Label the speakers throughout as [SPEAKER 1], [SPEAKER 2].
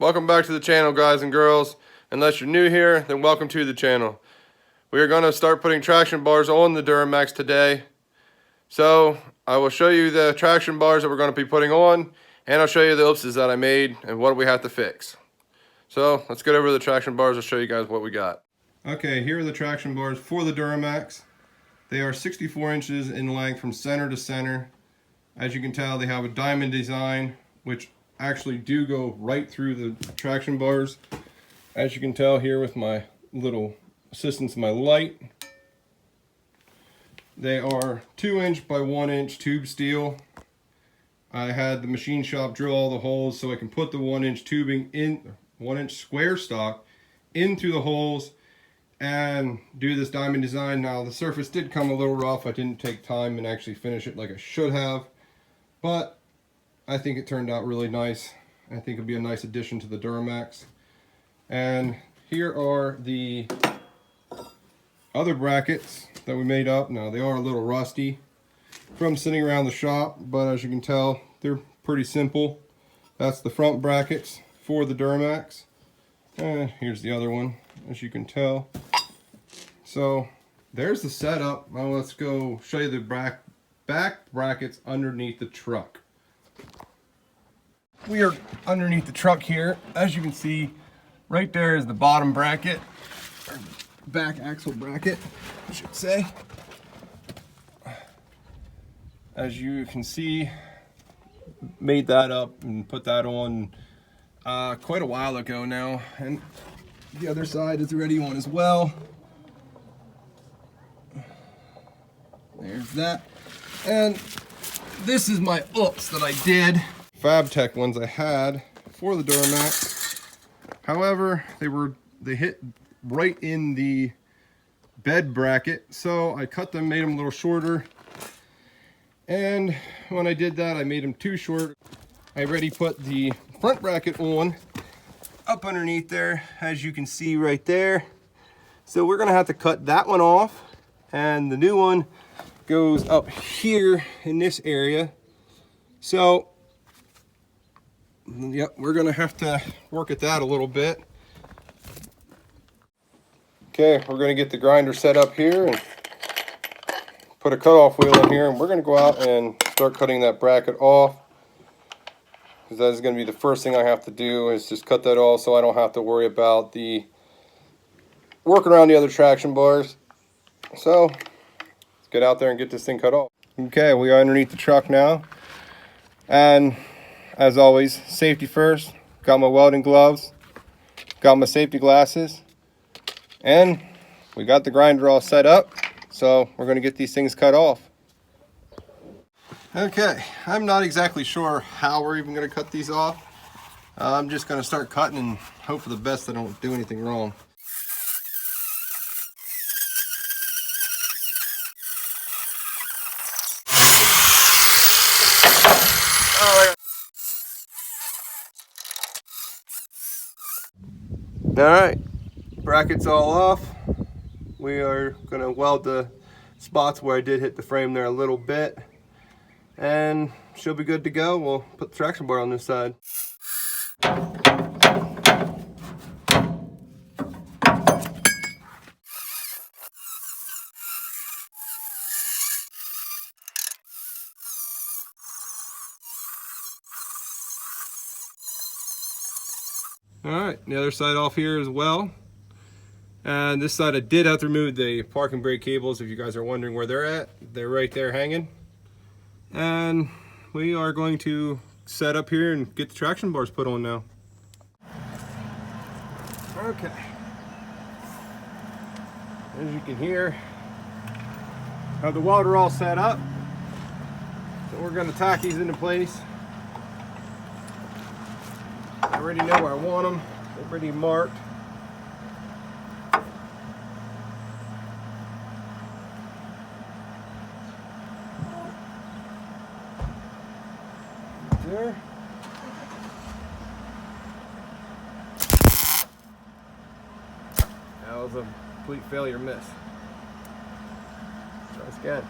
[SPEAKER 1] Welcome back to the channel, guys and girls. Unless you're new here, then welcome to the channel. We are going to start putting traction bars on the Duramax today. So I will show you the traction bars that we're going to be putting on, and I'll show you the ellipses that I made and what we have to fix. So let's get over the traction bars. I'll show you guys what we got. Okay, here are the traction bars for the Duramax. They are 64 inches in length from center to center. As you can tell, they have a diamond design, which actually do go right through the traction bars. As you can tell here with my little assistance, my light. They are 2-inch by 1-inch tube steel. I had the machine shop drill all the holes so I can put the 1-inch tubing in, 1-inch square stock in through the holes and do this diamond design. Now the surface did come a little rough. I didn't take time and actually finish it like I should have, but I think it turned out really nice. I think it'll be a nice addition to the Duramax. And here are the other brackets that we made up. Now they are a little rusty from sitting around the shop, but as you can tell, they're pretty simple. That's the front brackets for the Duramax. And here's the other one, as you can tell. So there's the setup. Now let's go show you the back brackets underneath the truck. We are underneath the truck here. As you can see, right there is the bottom bracket, or back axle bracket, I should say. As you can see, made that up and put that on quite a while ago now, and the other side is ready on as well. There's that, and this is my ups that I did. FabTech ones I had for the Duramax. However, they hit right in the bed bracket, so I cut them, made them a little shorter. And when I did that, I made them too short. I already put the front bracket on up underneath there, as you can see right there. So we're gonna have to cut that one off, and the new one goes up here in this area. So yep, we're gonna have to work at that a little bit. Okay, we're gonna get the grinder set up here and put a cutoff wheel in here, and we're gonna go out and start cutting that bracket off, because that is gonna be the first thing I have to do, is just cut that off so I don't have to worry about the working around the other traction bars. So let's get out there and get this thing cut off. Okay, we are underneath the truck now, and as always, safety first. Got my welding gloves, got my safety glasses, and we got the grinder all set up. So we're going to get these things cut off. Okay, I'm not exactly sure how we're even going to cut these off. I'm just going to start cutting and hope for the best I don't do anything wrong. Alright, brackets all off. We are going to weld the spots where I did hit the frame there a little bit, and she'll be good to go. We'll put the traction bar on this side. Alright, the other side off here as well. And this side I did have to remove the parking brake cables. If you guys are wondering where they're at, they're right there hanging. And we are going to set up here and get the traction bars put on now. Okay. As you can hear, I have the welder all set up. So we're going to tack these into place. I already know where I want them. They're already marked. There. That was a complete failure miss. Try this again.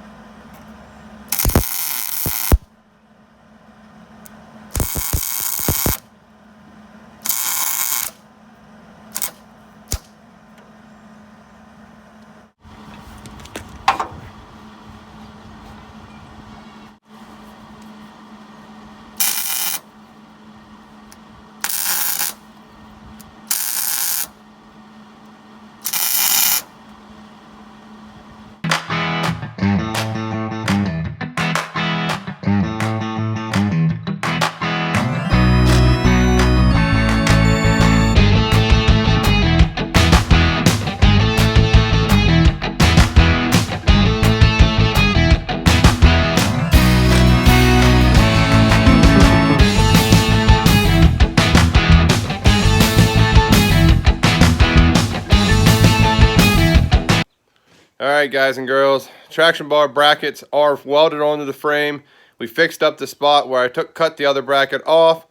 [SPEAKER 1] Alright guys and girls, traction bar brackets are welded onto the frame. We fixed up the spot where I cut the other bracket off,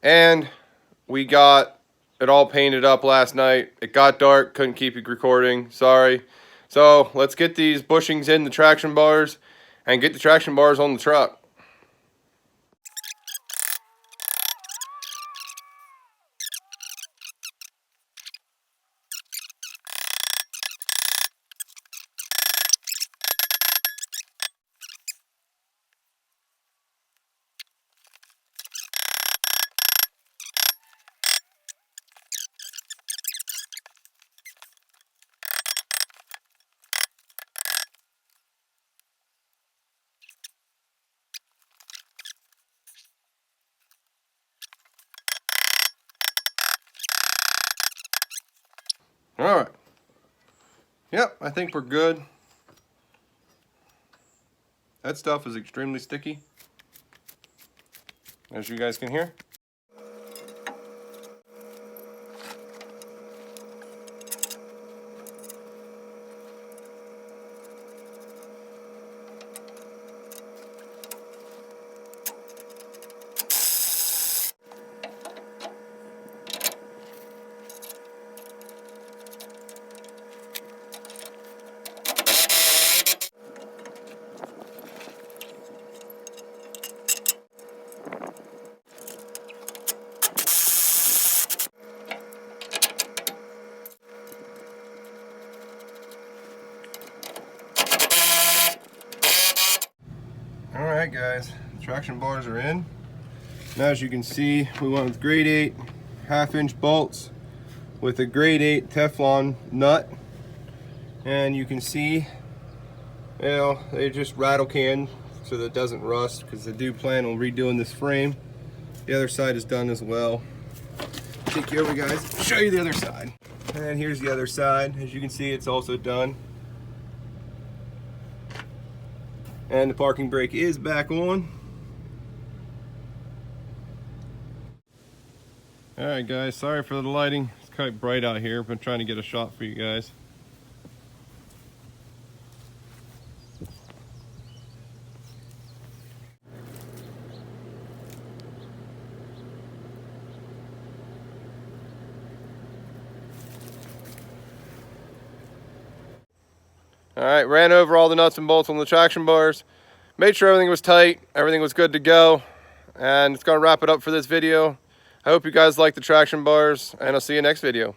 [SPEAKER 1] and we got it all painted up last night. It got dark, couldn't keep it recording, sorry. So let's get these bushings in the traction bars and get the traction bars on the truck. Alright. Yep, I think we're good. That stuff is extremely sticky, as you guys can hear. Alright guys, traction bars are in. Now as you can see, we went with grade 8 half-inch bolts with a grade 8 Teflon nut. And you can see, you know, they just rattle can so that it doesn't rust, because I do plan on redoing this frame. The other side is done as well. Take you over guys, show you the other side. And here's the other side. As you can see, it's also done. And the parking brake is back on. Alright guys, sorry for the lighting. It's quite bright out here, but I'm trying to get a shot for you guys. Alright, ran over all the nuts and bolts on the traction bars. Made sure everything was tight, everything was good to go. And it's going to wrap it up for this video. I hope you guys like the traction bars, and I'll see you next video.